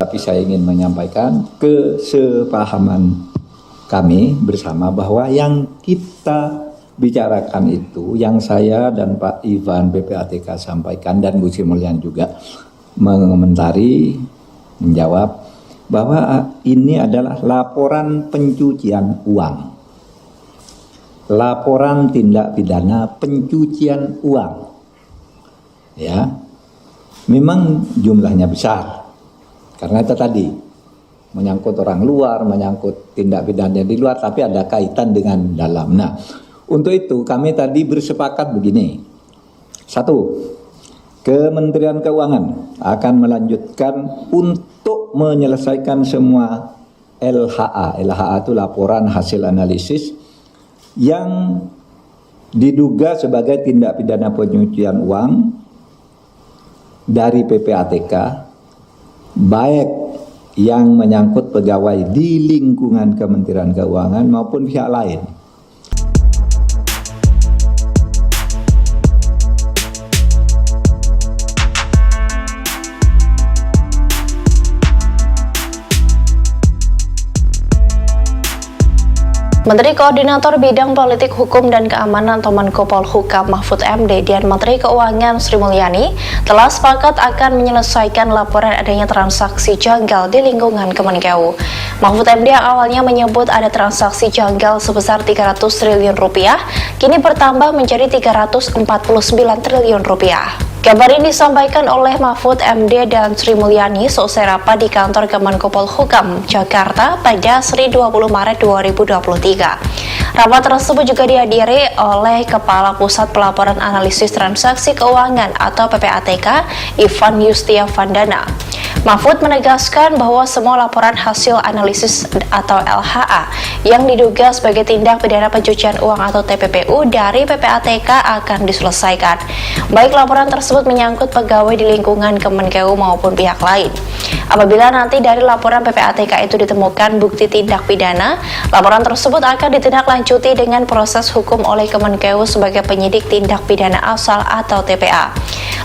Tapi saya ingin menyampaikan kesepahaman kami bersama bahwa yang kita bicarakan itu, yang saya dan Pak Ivan PPATK sampaikan dan Bu Sri Mulyani juga mengomentari, menjawab bahwa ini adalah laporan pencucian uang. Laporan tindak pidana pencucian uang. Ya. Memang jumlahnya besar. Karena itu tadi menyangkut orang luar, menyangkut tindak pidana di luar, tapi ada kaitan dengan dalam. Nah, untuk itu kami tadi bersepakat begini. 1. Kementerian Keuangan akan melanjutkan untuk menyelesaikan semua LHA. LHA itu laporan hasil analisis yang diduga sebagai tindak pidana pencucian uang dari PPATK, baik yang menyangkut pegawai di lingkungan Kementerian Keuangan maupun pihak lain. Menteri Koordinator Bidang Politik Hukum dan Keamanan atau Menko Polhukam Mahfud MD dan Menteri Keuangan Sri Mulyani telah sepakat akan menyelesaikan laporan adanya transaksi janggal di lingkungan Kemenkeu. Mahfud MD yang awalnya menyebut ada transaksi janggal sebesar 300 triliun rupiah, kini bertambah menjadi 349 triliun rupiah. Kabar ini disampaikan oleh Mahfud MD dan Sri Mulyani seusai rapat di kantor Kemenko Polhukam, Jakarta pada Senin 20 Maret 2023. Rapat tersebut juga dihadiri oleh Kepala Pusat Pelaporan Analisis Transaksi Keuangan atau PPATK, Ivan Yustiavandana. Mahfud menegaskan bahwa semua laporan hasil analisis atau LHA yang diduga sebagai tindak pidana pencucian uang atau TPPU dari PPATK akan diselesaikan, baik laporan tersebut menyangkut pegawai di lingkungan Kemenkeu maupun pihak lain. Apabila nanti dari laporan PPATK itu ditemukan bukti tindak pidana, laporan tersebut akan ditindaklanjuti dengan proses hukum oleh Kemenkeu sebagai penyidik tindak pidana asal atau TPA.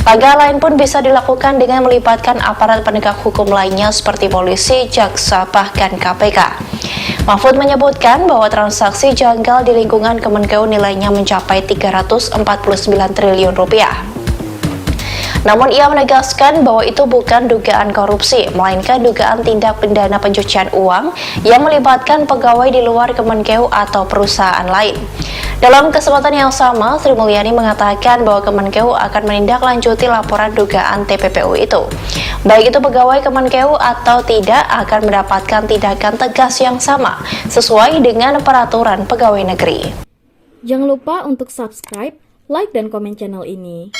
Langkah lain pun bisa dilakukan dengan melibatkan aparat penegak hukum lainnya seperti polisi, jaksa, bahkan KPK. Mahfud menyebutkan bahwa transaksi janggal di lingkungan Kemenkeu nilainya mencapai 349 triliun rupiah. Namun ia menegaskan bahwa itu bukan dugaan korupsi, melainkan dugaan tindak pidana pencucian uang yang melibatkan pegawai di luar Kemenkeu atau perusahaan lain. Dalam kesempatan yang sama, Sri Mulyani mengatakan bahwa Kemenkeu akan menindaklanjuti laporan dugaan TPPU itu. Baik itu pegawai Kemenkeu atau tidak akan mendapatkan tindakan tegas yang sama sesuai dengan peraturan pegawai negeri. Jangan lupa untuk subscribe, like, dan komen channel ini.